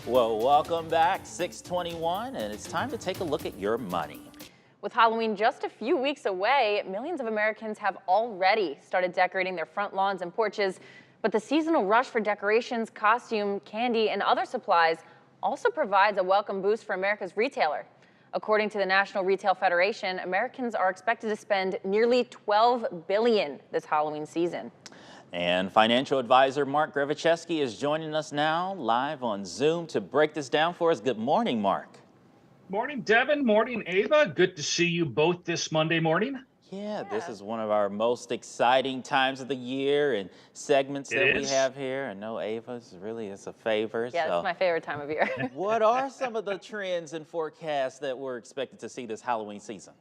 Well, welcome back, 621, and it's time to take a look at your money. With Halloween just a few weeks away, millions of Americans have already started decorating their front lawns and porches. But the seasonal rush for decorations, costume, candy, and other supplies also provides a welcome boost for America's retailer. According to the National Retail Federation, Americans are expected to spend nearly $12 billion this Halloween season. And financial advisor Mark Grevicheski is joining us now live on Zoom to break this down for us. Good morning, Mark. Morning, Devin. Morning, Ava. Good to see you both this Monday morning. Yeah, this is one of our most exciting times of the year and segments that we have here. I know Ava's really is a favorite. Yeah, so it's my favorite time of year. what are some of the trends and forecasts that we're expected to see this Halloween season?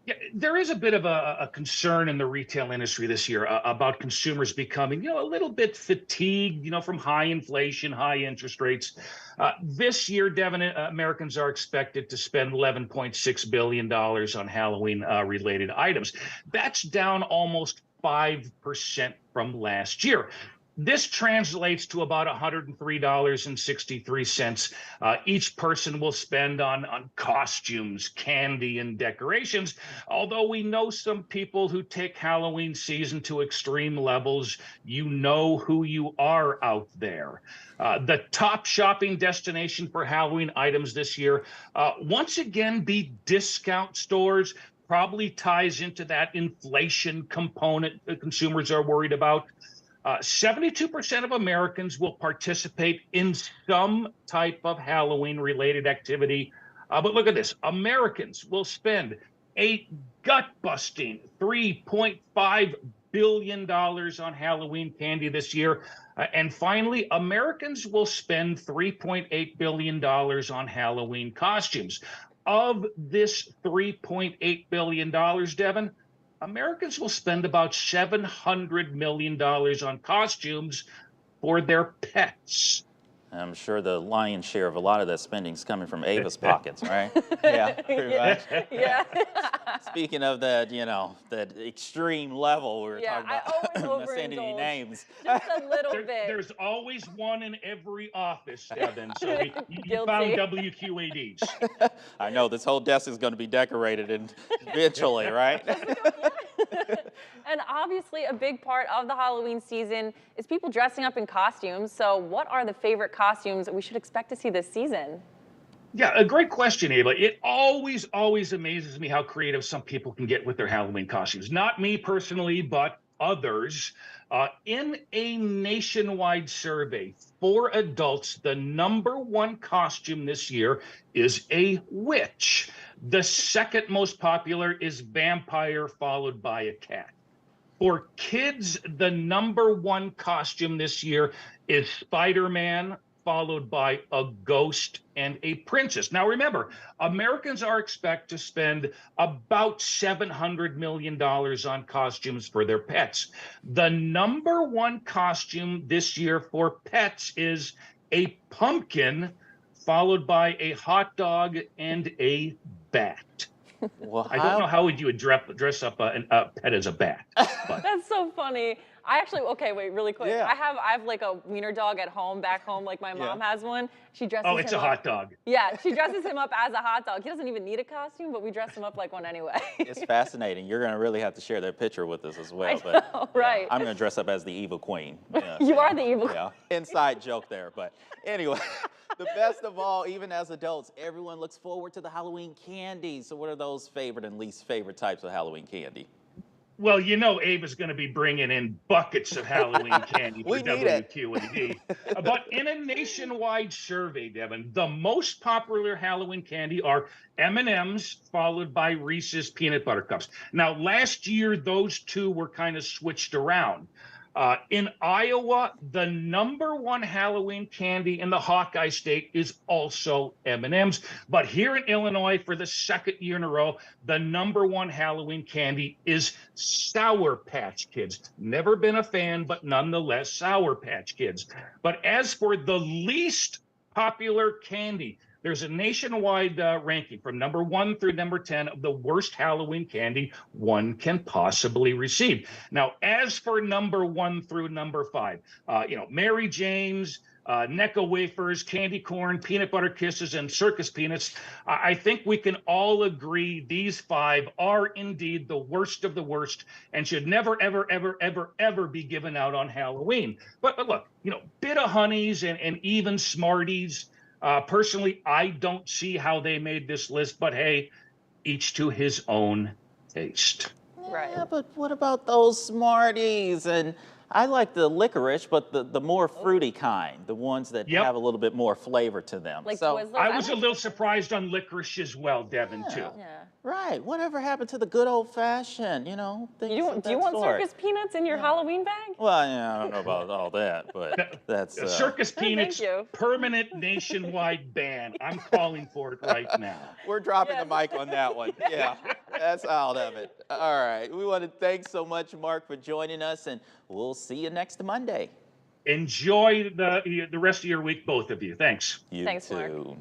Yeah, there is a bit of a concern in the retail industry this year about consumers becoming, a little bit fatigued, from high inflation, high interest rates. This year, Devin, Americans are expected to spend $11.6 billion on Halloween-related items. That's down almost 5% from last year. This translates to about $103.63 each person will spend on costumes, candy, and decorations. Although we know some people who take Halloween season to extreme levels, you know who you are out there. The top shopping destination for Halloween items this year, once again, be discount stores. Probably ties into that inflation component that consumers are worried about. 72% of Americans will participate in some type of Halloween-related activity. But look at this. Americans will spend a gut-busting $3.5 billion on Halloween candy this year. And finally, Americans will spend $3.8 billion on Halloween costumes. Of this $3.8 billion, Devin, Americans will spend about $700 million on costumes for their pets. I'm sure the lion's share of a lot of that spending is coming from Ava's pockets, right? Yeah, pretty much. Yeah. Speaking of that, that extreme level we were talking I about, always not saying any overindulge. names. Just a little bit. There's always one in every office, Devin. So you Guilty. found WQADs. I know this whole desk is going to be decorated eventually, right? And obviously a big part of the Halloween season is people dressing up in costumes. So what are the favorite costumes we should expect to see this season? Yeah, a great question, Ava. It always amazes me how creative some people can get with their Halloween costumes. Not me personally, but others. In a nationwide survey for adults, the #1 costume this year is a witch. The second most popular is vampire, followed by a cat. For kids, the #1 costume this year is Spider-Man, followed by a ghost and a princess. Now remember, Americans are expected to spend about $700 million on costumes for their pets. The #1 costume this year for pets is a pumpkin, followed by a hot dog and a bat. Well, I don't know how would you dress up a pet as a bat. But. That's so funny. Okay, wait, really quick. Yeah. I have like a wiener dog at home, back home, like my mom has one. She dresses Oh, it's him a up. hot dog. Yeah, she dresses him up as a hot dog. He doesn't even need a costume, but we dress him up like one anyway. It's fascinating. You're going to really have to share that picture with us as well. I know, right. I'm going to dress up as the evil queen. You are the evil queen. Inside joke there. But anyway, the best of all, even as adults, everyone looks forward to the Halloween candy. So what are those favorite and least favorite types of Halloween candy? Well, Ava's going to be bringing in buckets of Halloween candy for WQAD. But in a nationwide survey, Devin, the most popular Halloween candy are M&Ms, followed by Reese's Peanut Butter Cups. Now, last year, those two were kind of switched around. In Iowa, the #1 Halloween candy in the Hawkeye State is also M&Ms. But here in Illinois, for the second year in a row, the #1 Halloween candy is Sour Patch Kids. Never been a fan, but nonetheless, Sour Patch Kids. But as for the least popular candy, there's a nationwide ranking from #1 through #10 of the worst Halloween candy one can possibly receive. Now, as for #1 through #5, Mary Jane's, Necco wafers, candy corn, peanut butter kisses, and circus peanuts. I think we can all agree these 5 are indeed the worst of the worst and should never, ever, ever, ever, ever be given out on Halloween. But look, bit of honeys and even Smarties. Personally, I don't see how they made this list, but hey, each to his own taste. Right. Yeah, but what about those Smarties? And I like the licorice, but the more fruity kind, the ones that Yep. have a little bit more flavor to them. Like so, Twizzlers? I was a little surprised on licorice as well, Devin, too. Yeah. right, whatever happened to the good old fashioned, things Do of you that want sort? circus peanuts in your Halloween bag? Well, yeah, I don't know about all that, but that's Circus peanuts, you. permanent nationwide ban. I'm calling for it right now. we're dropping Yes. the mic on that one. Yeah, that's out of it. All right, we want to thank so much, Mark, for joining us, and we'll see you next Monday. Enjoy the rest of your week, both of you. Thanks. You Thanks, Mark. too.